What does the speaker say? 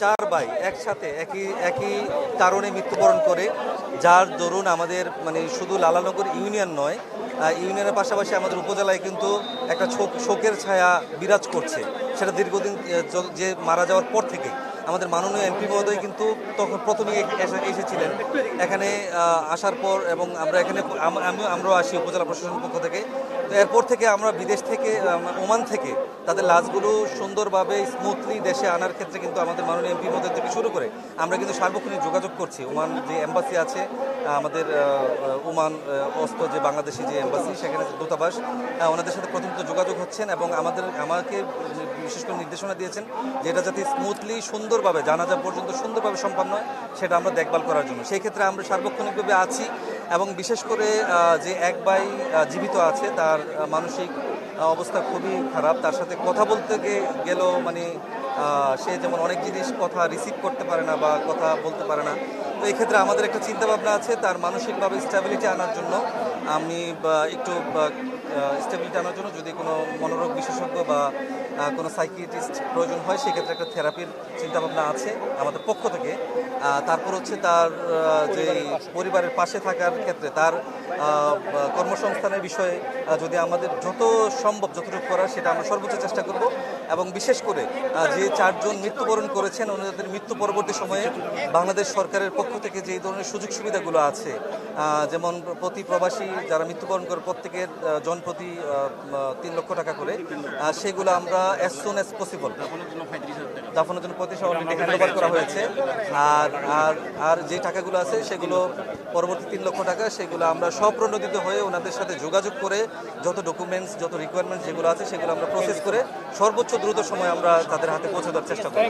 চার ভাই একসাথে একই একই কারণে মৃত্যুবরণ করে, যার দরুন আমাদের মানে শুধু লালানগর ইউনিয়ন নয়, ইউনিয়নের পাশাপাশি আমাদের উপজেলায় কিন্তু একটা শোকের ছায়া বিরাজ করছে। সেটা দীর্ঘদিন যে মারা যাওয়ার পর থেকে আমাদের মাননীয় এমপি মহোদয় কিন্তু তখন প্রথমেই এসেছিলেন এখানে। আসার পর এবং আমরা এখানে আমরাও আসি উপজেলা প্রশাসনের পক্ষ থেকে। তো এরপর থেকে আমরা বিদেশ থেকে ওমান থেকে তাদের লাশগুলো সুন্দরভাবে স্মুথলি দেশে আনার ক্ষেত্রে কিন্তু আমাদের মাননীয় এমপি মহোদয় থেকে শুরু করে আমরা কিন্তু সার্বক্ষণিক যোগাযোগ করছি। ওমান যে এম্বাসি আছে আমাদের, ওমান অস্ত যে বাংলাদেশি যে এম্বাসি, সেখানে দূতাবাস, ওনাদের সাথে প্রতিনিয়ত যোগাযোগ হচ্ছেন এবং আমাকে বিশেষ করে নির্দেশনা দিয়েছেন যে এটা যাতে স্মুথলি সুন্দরভাবে জানাজা পর্যন্ত সুন্দরভাবে সম্পন্ন হয় সেটা আমরা দেখভাল করার জন্য। সেই ক্ষেত্রে আমরা সার্বক্ষণিকভাবে আছি এবং বিশেষ করে যে এক ভাই জীবিত আছে, তার মানসিক অবস্থা খুবই খারাপ। তার সাথে কথা বলতে গেলেও মানে সে যেমন অনেক জিনিস কথা রিসিভ করতে পারে না বা কথা বলতে পারে না। তো এই ক্ষেত্রে আমাদের একটা চিন্তাভাবনা আছে তার মানসিকভাবে স্টেবিলিটি আনার জন্য। আমি একটু স্টেবিলিটি আনার জন্য যদি কোনো মনোরোগ বিশেষজ্ঞ বা কোনো সাইকিয়াট্রিস্ট প্রয়োজন হয়, সেক্ষেত্রে একটা থেরাপির চিন্তাভাবনা আছে আমাদের পক্ষ থেকে। তারপর হচ্ছে তার যে পরিবারের পাশে থাকার ক্ষেত্রে তার কর্মসংস্থানের বিষয়ে যদি আমাদের যত সম্ভব যতটুকু করার সেটা আমরা সর্বোচ্চ চেষ্টা করব। এবং বিশেষ করে যে চারজন মৃত্যুবরণ করেছেন ওনাদের মৃত্যু পরবর্তী সময়ে বাংলাদেশ সরকারের পক্ষ থেকে যে ধরনের সুযোগ সুবিধাগুলো আছে, যেমন প্রতি প্রবাসী যারা মৃত্যুবরণ করে প্রত্যেকের জনপ্রতি 3 লক্ষ টাকা করে, সেগুলো আমরা অ্যাজ সুন অ্যাজ পসিবল দাফনের জন্য 35 অলরেডি হ্যান্ডওভার করা হয়েছে। আর আর আর যে টাকাগুলো আছে সেগুলো পরবর্তী 3 লক্ষ টাকা, সেগুলো আমরা স্বপ্রণোদিত হয়ে ওনাদের সাথে যোগাযোগ করে যত ডকুমেন্টস যত রিকোয়ারমেন্টস যেগুলো আছে সেগুলো আমরা প্রসেস করে সর্বোচ্চ দ্রুত সময় আমরা তাদের হাতে পৌঁছে দেওয়ার চেষ্টা করি।